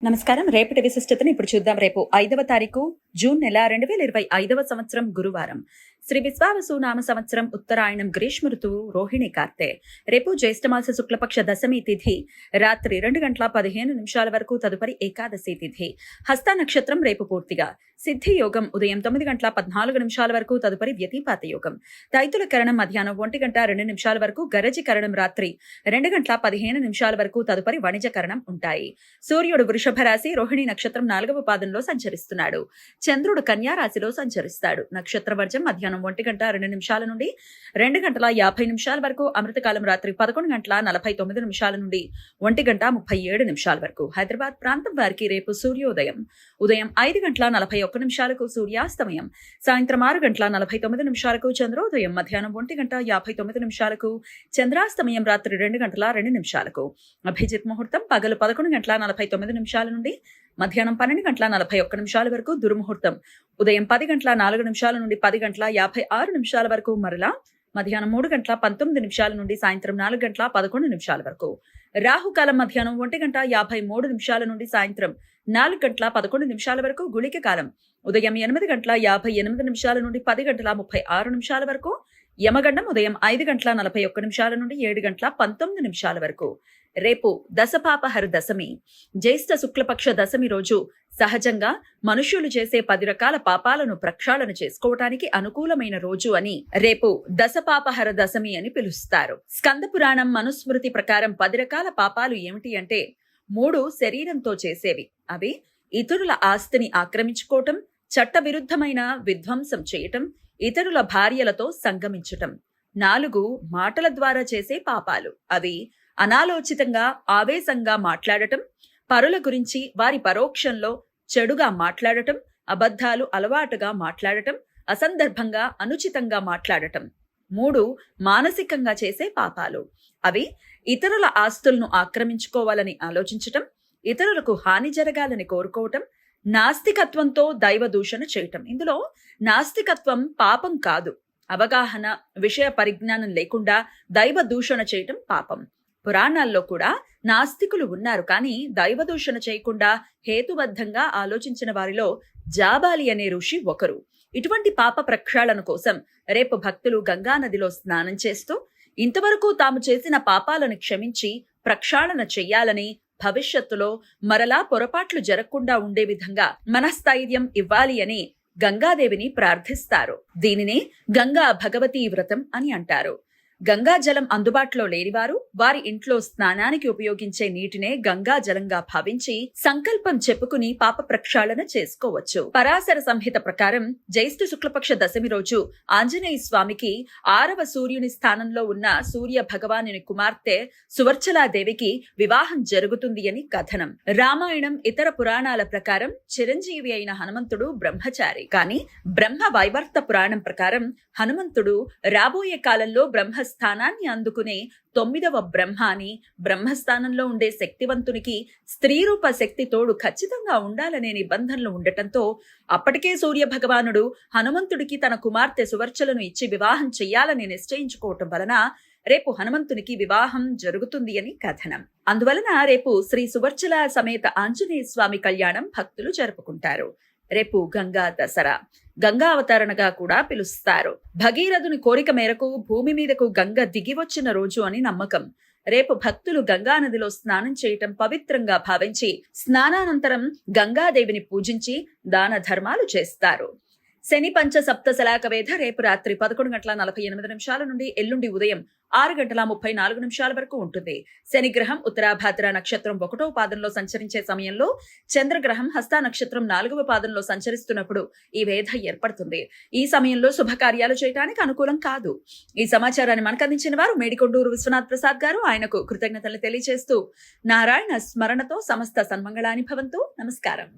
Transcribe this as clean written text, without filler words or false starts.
నమస్కారం. రేపటి విశిష్టతను ఇప్పుడు చూద్దాం. రేపు 5వ తారీఖు జూన్ నెల 2025వ సంవత్సరం గురువారం. శ్రీ విశ్వావసు నామ సంవత్సరం ఉత్తరాయణం గ్రీష్మ ఋతువు రోహిణి కార్తె. రేపు జ్యేష్ఠమాస శుక్లపక్ష దశమి తిథి రాత్రి 2:15 వరకు, తదుపరి ఏకాదశి తిథి. హస్త నక్షత్రం రేపు పూర్తిగా. సిద్ధి యోగం ఉదయం 9:14 వరకు, తదుపరి వ్యతిపాత యోగం. తైతుల కరణం మధ్యాహ్నం 1:02 వరకు, గరజి కరణం రాత్రి 2:15 వరకు, తదుపరి వణిజ కరణం ఉంటాయి. సూర్యుడు వృషభ రాశి రోహిణి నక్షత్రం 4వ పాదంలో సంచరిస్తున్నాడు. చంద్రుడు కన్యా రాశిలో సంచరిస్తాడు. నక్షత్ర వర్జం మధ్యాహ్నం 1:02 నుండి 2:50 వరకు, అమృతకాలం రాత్రి 11:49 నుండి 1:37 వరకు. హైదరాబాద్ ప్రాంతం వారికి రేపు సూర్యోదయం ఉదయం 5:41 సూర్యాస్తమయం సాయంత్రం 6:49 చంద్రోదయం మధ్యాహ్నం 1:59 చంద్రాస్తమయం రాత్రి 2:02 అభిజిత్ ముహూర్తం పగలు 11:49 నుండి మధ్యాహ్నం 12:41 వరకు. దుర్ముహూర్తం ఉదయం 10:04 నుండి 10:56 వరకు, మరలా మధ్యాహ్నం 3:19 నుండి సాయంత్రం 4:11 వరకు. రాహుకాలం మధ్యాహ్నం 1:53 నుండి సాయంత్రం 4:11 వరకు. గుళిక కాలం ఉదయం 8:58 నుండి 10:36 వరకు. యమగండం ఉదయం 5:41 నుండి 7:19 వరకు. రేపు దశపాపహర దశమి, జ్యేష్ఠ శుక్లపక్ష దశమి రోజు సహజంగా మనుష్యులు చేసే 10 రకాల పాపాలను ప్రక్షాళన చేసుకోవటానికి అనుకూలమైన రోజు అని రేపు దశపాపహర దశమి అని పిలుస్తారు. స్కంద పురాణం మనుస్మృతి ప్రకారం 10 రకాల పాపాలు ఏమిటి అంటే 3 శరీరంతో చేసేవి. అవి ఇతరుల ఆస్తిని ఆక్రమించుకోవటం, చట్టవిరుద్ధమైన విధ్వంసం చేయటం, ఇతరుల భార్యలతో సంగమించటం. 4 మాటల ద్వారా చేసే పాపాలు. అవి అనాలోచితంగా ఆవేశంగా మాట్లాడటం, పరుల గురించి వారి పరోక్షంలో చెడుగా మాట్లాడటం, అబద్ధాలు అలవాటుగా మాట్లాడటం, అసందర్భంగా అనుచితంగా మాట్లాడటం. 3 మానసికంగా చేసే పాపాలు. అవి ఇతరుల ఆస్తులను ఆక్రమించుకోవాలని ఆలోచించటం, ఇతరులకు హాని జరగాలని కోరుకోవటం, నాస్తికత్వంతో దైవ దూషణ చేయటం. ఇందులో నాస్తికత్వం పాపం కాదు. అవగాహన, విషయ పరిజ్ఞానం లేకుండా దైవ దూషణ చేయటం పాపం. పురాణాల్లో కూడా నాస్తికులు ఉన్నారు, కానీ దైవదూషణ చేయకుండా హేతుబద్ధంగా ఆలోచించిన వారిలో జాబాలి అనే ఋషి ఒకరు. ఇటువంటి పాప ప్రక్షాళన కోసం రేపు భక్తులు గంగా నదిలో స్నానం చేస్తూ ఇంతవరకు తాము చేసిన పాపాలను క్షమించి ప్రక్షాళన చెయ్యాలని, భవిష్యత్తులో మరలా పొరపాట్లు జరగకుండా ఉండే విధంగా మనస్థైర్యం ఇవ్వాలి అని గంగాదేవిని ప్రార్థిస్తారు. దీనినే గంగా భగవతీ వ్రతం అని అంటారు. గంగా జలం అందుబాటులో లేనివారు వారి ఇంట్లో స్నానానికి ఉపయోగించే నీటినే గంగా జలంగా భావించి సంకల్పం చెప్పుకుని పాప ప్రక్షాళన చేసుకోవచ్చు. పరాశర సంహిత ప్రకారం జ్యేష్ఠ శుక్లపక్ష దశమి రోజు ఆంజనేయ స్వామికి 6వ సూర్యుని స్థానంలో ఉన్న సూర్య భగవానుని కుమార్తె సువర్చలాదేవికి వివాహం జరుగుతుంది అని కథనం. రామాయణం, ఇతర పురాణాల ప్రకారం చిరంజీవి అయిన హనుమంతుడు బ్రహ్మచారి. కానీ బ్రహ్మ వైవర్త పురాణం ప్రకారం హనుమంతుడు రాబోయే కాలంలో బ్రహ్మస్థానాన్ని అందుకునే 9వ బ్రహ్మ అని, బ్రహ్మస్థానంలో ఉండే శక్తివంతునికి స్త్రీ రూప శక్తి తోడు ఖచ్చితంగా ఉండాలనే నిబంధనలు ఉండటంతో అప్పటికే సూర్య భగవానుడు హనుమంతుడికి తన కుమార్తె సువర్చలను ఇచ్చి వివాహం చెయ్యాలని నిశ్చయించుకోవటం వలన రేపు హనుమంతునికి వివాహం జరుగుతుంది అని కథనం. అందువలన రేపు శ్రీ సువర్చల సమేత ఆంజనేయ స్వామి కళ్యాణం భక్తులు జరుపుకుంటారు. రేపు గంగా దసరా, గంగా అవతరణగా కూడా పిలుస్తారు. భగీరథుని కోరిక మేరకు భూమి మీదకు గంగ దిగివచ్చిన రోజు అని నమ్మకం. రేపు భక్తులు గంగా నదిలో స్నానం చేయటం పవిత్రంగా భావించి స్నానానంతరం గంగాదేవిని పూజించి దాన ధర్మాలు చేస్తారు. శని పంచ సప్త శలాక వేధ రేపు రాత్రి 11:48 నుండి ఎల్లుండి ఉదయం 6:34 వరకు ఉంటుంది. శనిగ్రహం ఉత్తరాభాద్ర నక్షత్రం 1వ పాదంలో సంచరించే సమయంలో చంద్రగ్రహం హస్త నక్షత్రం 4వ పాదంలో సంచరిస్తున్నప్పుడు ఈ వేధ ఏర్పడుతుంది. ఈ సమయంలో శుభకార్యాలు చేయడానికి అనుకూలం కాదు. ఈ సమాచారాన్ని మనకు అందించిన వారు మేడికొండూరు విశ్వనాథ్ ప్రసాద్ గారు. ఆయనకు కృతజ్ఞతలు తెలియజేస్తూ నారాయణ స్మరణతో సమస్త సన్మంగళాని భవంతు. నమస్కారం.